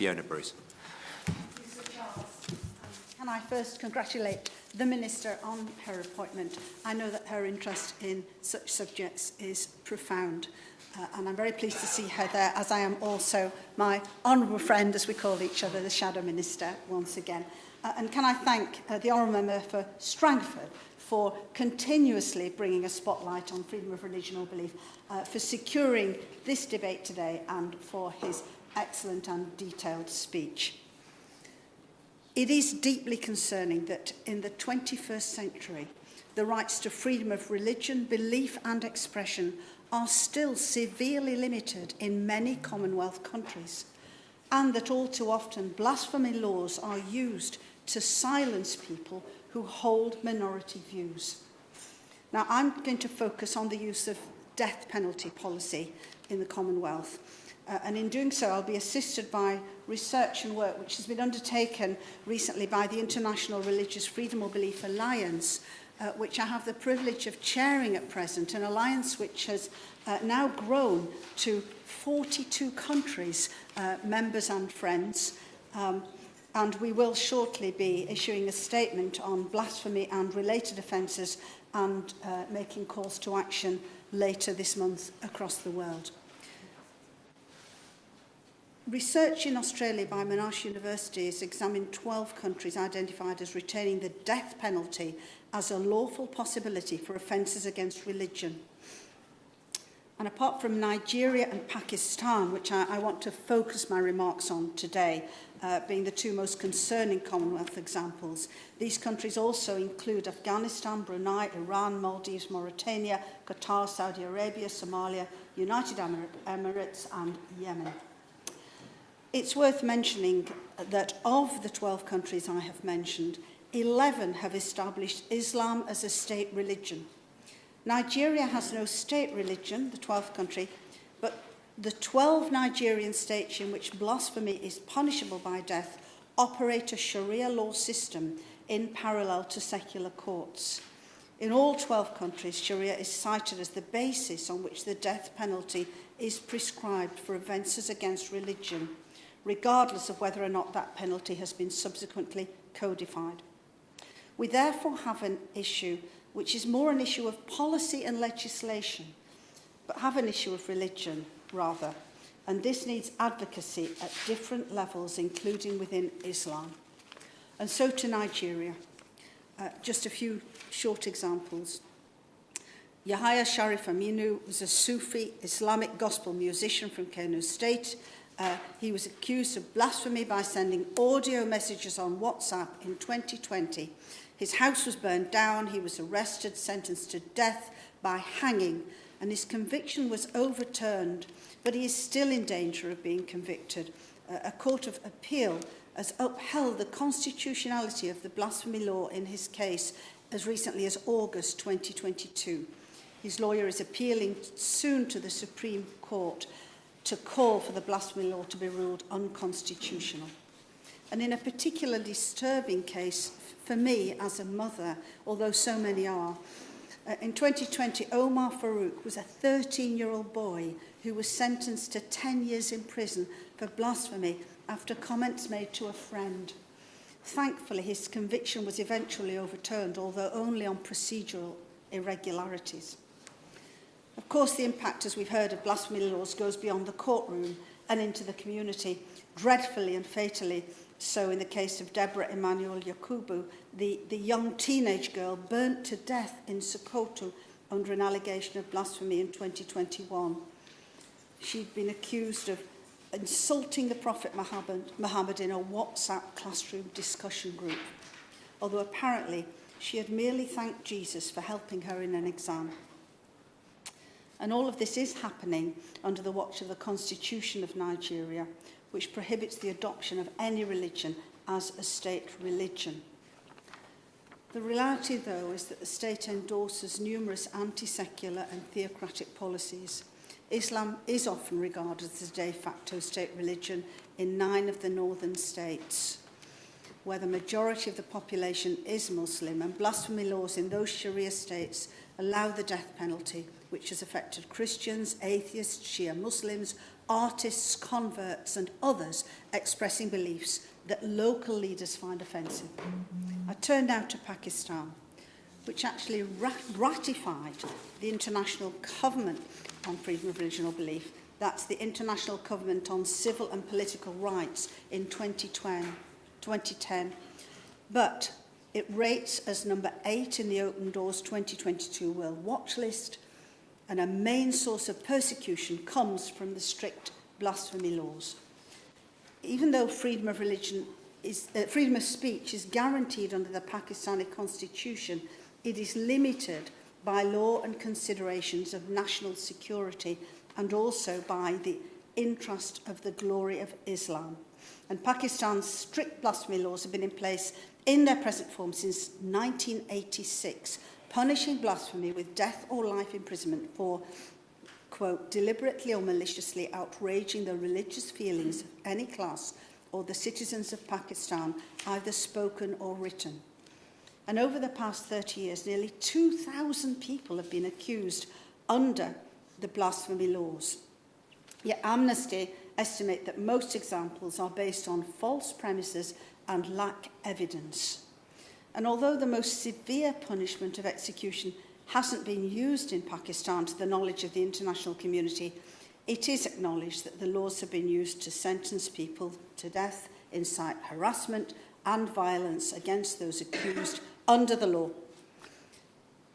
Fiona Bruce. Can I first congratulate the Minister on her appointment? I know that her interest in such subjects is profound, and I'm very pleased to see her there, as I am also my honourable friend, as we call each other, the Shadow Minister, once again. And can I thank the honourable member for Strangford for continuously bringing a spotlight on freedom of religion or belief, for securing this debate today, and for his excellent and detailed speech. It is deeply concerning that in the 21st century, the rights to freedom of religion, belief and expression are still severely limited in many Commonwealth countries, and that all too often blasphemy laws are used to silence people who hold minority views. Now, I'm going to focus on the use of death penalty policy in the Commonwealth. And in doing so, I'll be assisted by research and work which has been undertaken recently by the International Religious Freedom or Belief Alliance, which I have the privilege of chairing at present, an alliance which has now grown to 42 countries, members and friends. And we will shortly be issuing a statement on blasphemy and related offences, and making calls to action later this month across the world. Research in Australia by Monash University has examined 12 countries identified as retaining the death penalty as a lawful possibility for offences against religion. And apart from Nigeria and Pakistan, which I want to focus my remarks on today, being the two most concerning Commonwealth examples, these countries also include Afghanistan, Brunei, Iran, Maldives, Mauritania, Qatar, Saudi Arabia, Somalia, United Emirates and Yemen. It's worth mentioning that of the 12 countries I have mentioned, 11 have established Islam as a state religion. Nigeria has no state religion, the 12th country, but the 12 Nigerian states in which blasphemy is punishable by death operate a Sharia law system in parallel to secular courts. In all 12 countries, Sharia is cited as the basis on which the death penalty is prescribed for offences against religion, regardless of whether or not that penalty has been subsequently codified. We therefore have an issue which is more an issue of policy and legislation, but have an issue of religion, rather, and this needs advocacy at different levels, including within Islam. And so to Nigeria. Just a few short examples. Yahya Sharif Aminu was a Sufi Islamic gospel musician from Kano State. He was accused of blasphemy by sending audio messages on WhatsApp in 2020. His house was burned down, he was arrested, sentenced to death by hanging, and his conviction was overturned, but he is still in danger of being convicted. A court of appeal has upheld the constitutionality of the blasphemy law in his case as recently as August 2022. His lawyer is appealing soon to the Supreme Court to call for the blasphemy law to be ruled unconstitutional. And in a particularly disturbing case for me as a mother, although so many are, in 2020, Omar Farouk was a 13-year-old boy who was sentenced to 10 years in prison for blasphemy after comments made to a friend. Thankfully, his conviction was eventually overturned, although only on procedural irregularities. Of course, the impact, as we've heard, of blasphemy laws goes beyond the courtroom and into the community, dreadfully and fatally so in the case of Deborah Emmanuel Yakubu, the young teenage girl burnt to death in Sokoto under an allegation of blasphemy in 2021. She'd been accused of insulting the Prophet Muhammad in a WhatsApp classroom discussion group, although apparently she had merely thanked Jesus for helping her in an exam. And all of this is happening under the watch of the Constitution of Nigeria, which prohibits the adoption of any religion as a state religion. The reality, though, is that the state endorses numerous anti-secular and theocratic policies. Islam is often regarded as a de facto state religion in 9 of the northern states. where the majority of the population is Muslim, and blasphemy laws in those Sharia states allow the death penalty, which has affected Christians, atheists, Shia Muslims, artists, converts, and others expressing beliefs that local leaders find offensive. I turn now to Pakistan, which actually ratified the International Covenant on Freedom of Religion or Belief. That's the International Covenant on Civil and Political Rights in 2010. But it rates as number 8 in the Open Doors 2022 World Watch List, and a main source of persecution comes from the strict blasphemy laws. Even though freedom of speech is guaranteed under the Pakistani constitution, it is limited by law and considerations of national security and also by the interest of the glory of Islam. And Pakistan's strict blasphemy laws have been in place in their present form since 1986, punishing blasphemy with death or life imprisonment for, quote, deliberately or maliciously outraging the religious feelings of any class or the citizens of Pakistan, either spoken or written. And over the past 30 years, nearly 2,000 people have been accused under the blasphemy laws. Yet Amnesty estimate that most examples are based on false premises and lack evidence. And although the most severe punishment of execution hasn't been used in Pakistan to the knowledge of the international community, it is acknowledged that the laws have been used to sentence people to death, incite harassment and violence against those accused under the law.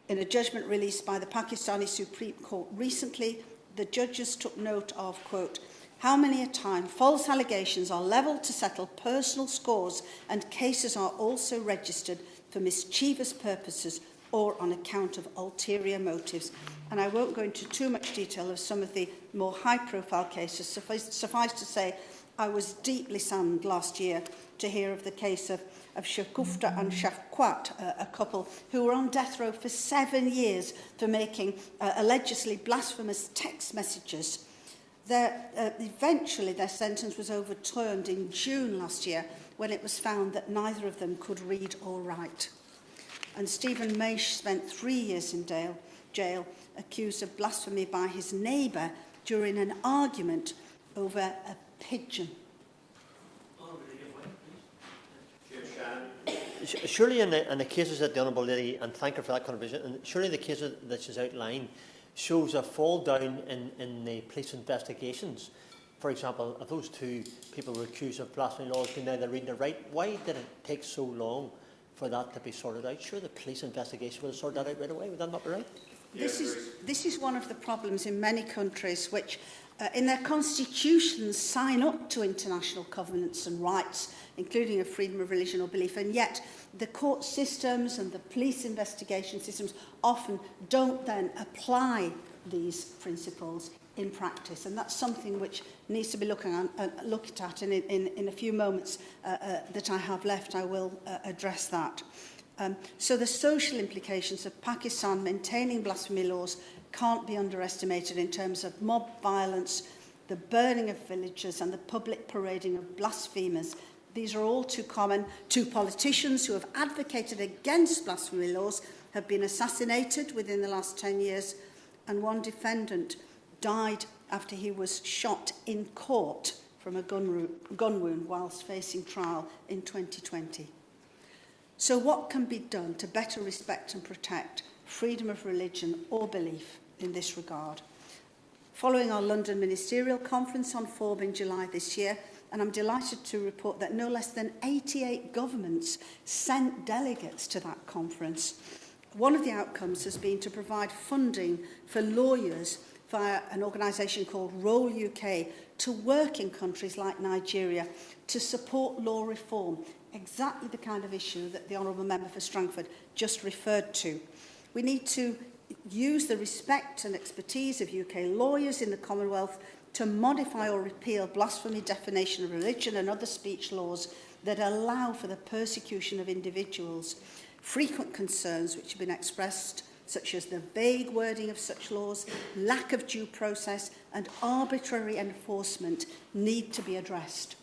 In a judgment released by the Pakistani Supreme Court recently, the judges took note of, quote, how many a time false allegations are levelled to settle personal scores and cases are also registered for mischievous purposes or on account of ulterior motives. And I won't go into too much detail of some of the more high-profile cases. Suffice to say, I was deeply saddened last year to hear of the case of Shakufta and Shafqat, a couple who were on death row for 7 years for making allegedly blasphemous text messages. Eventually, their sentence was overturned in June last year when it was found that neither of them could read or write. And Stephen Maish spent 3 years in jail, accused of blasphemy by his neighbour during an argument over a pigeon. Surely in the cases that the Honourable Lady, and thank her for that contribution, and surely the cases that she's outlined shows a fall down in the police investigations. For example, if those 2 people were accused of blasphemy laws being neither reading or write, why did it take so long for that to be sorted out? Sure, the police investigation would have sorted that out right away. Would that not be right? This is one of the problems in many countries which, in their constitutions, sign up to international covenants and rights, including of freedom of religion or belief, and yet the court systems and the police investigation systems often don't then apply these principles in practice. And that's something which needs to be looked at, and in a few moments that I have left, I will address that. So the social implications of Pakistan maintaining blasphemy laws can't be underestimated in terms of mob violence, the burning of villages and the public parading of blasphemers. These are all too common. 2 politicians who have advocated against blasphemy laws have been assassinated within the last 10 years, and 1 defendant died after he was shot in court from a gun wound whilst facing trial in 2020. So what can be done to better respect and protect freedom of religion or belief in this regard? Following our London Ministerial Conference on FORB in July this year, and I'm delighted to report that no less than 88 governments sent delegates to that conference. One of the outcomes has been to provide funding for lawyers via an organisation called Roll UK to work in countries like Nigeria to support law reform, exactly the kind of issue that the Honourable Member for Strangford just referred to. We need to use the respect and expertise of UK lawyers in the Commonwealth to modify or repeal blasphemy, defamation of religion and other speech laws that allow for the persecution of individuals. Frequent concerns which have been expressed, such as the vague wording of such laws, lack of due process and arbitrary enforcement, need to be addressed.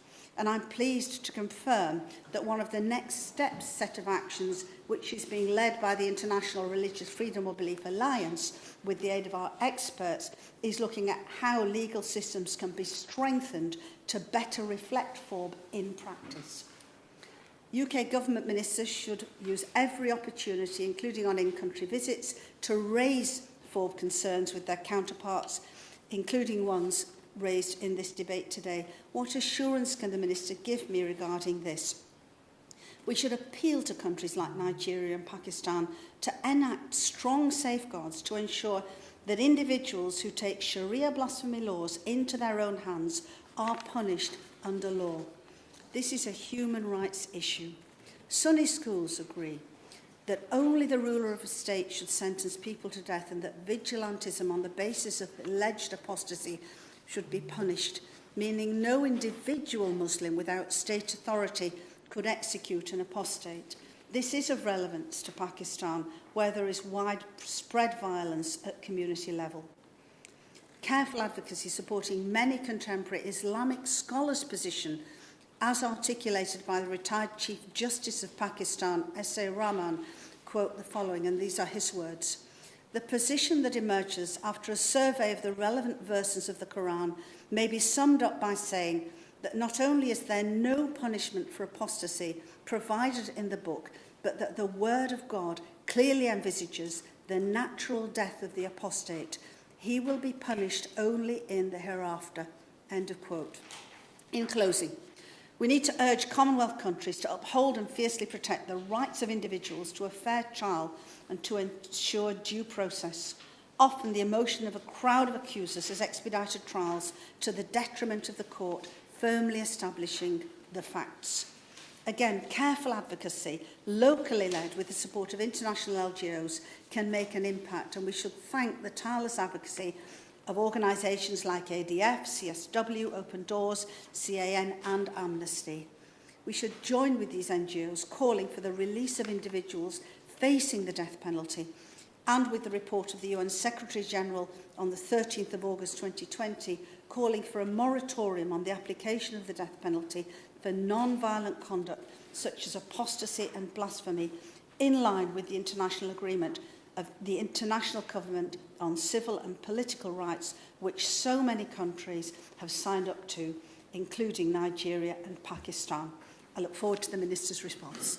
and I'm pleased to confirm that one of the next steps set of actions, which is being led by the International Religious Freedom of Belief Alliance with the aid of our experts, is looking at how legal systems can be strengthened to better reflect FORB in practice. UK government ministers should use every opportunity, including on in-country visits, to raise FORB concerns with their counterparts, including ones raised in this debate today. What assurance can the Minister give me regarding this? We should appeal to countries like Nigeria and Pakistan to enact strong safeguards to ensure that individuals who take Sharia blasphemy laws into their own hands are punished under law. This is a human rights issue. Sunni schools agree that only the ruler of a state should sentence people to death, and that vigilantism on the basis of alleged apostasy should be punished, meaning no individual Muslim without state authority could execute an apostate. This is of relevance to Pakistan, where there is widespread violence at community level. Careful advocacy supporting many contemporary Islamic scholars' position, as articulated by the retired Chief Justice of Pakistan, S.A. Rahman, quote the following, and these are his words. The position that emerges after a survey of the relevant verses of the Quran may be summed up by saying that not only is there no punishment for apostasy provided in the book, but that the word of God clearly envisages the natural death of the apostate. He will be punished only in the hereafter. End of quote. In closing, we need to urge Commonwealth countries to uphold and fiercely protect the rights of individuals to a fair trial and to ensure due process. Often the emotion of a crowd of accusers has expedited trials to the detriment of the court, firmly establishing the facts. Again, careful advocacy, locally led with the support of international LGOs, can make an impact, and we should thank the tireless advocacy of organisations like ADF, CSW, Open Doors, CAN and Amnesty. We should join with these NGOs calling for the release of individuals facing the death penalty, and with the report of the UN Secretary-General on the 13th of August 2020 calling for a moratorium on the application of the death penalty for non-violent conduct such as apostasy and blasphemy, in line with the international agreement of the International Covenant on Civil and Political Rights, which so many countries have signed up to, including Nigeria and Pakistan. I look forward to the Minister's response.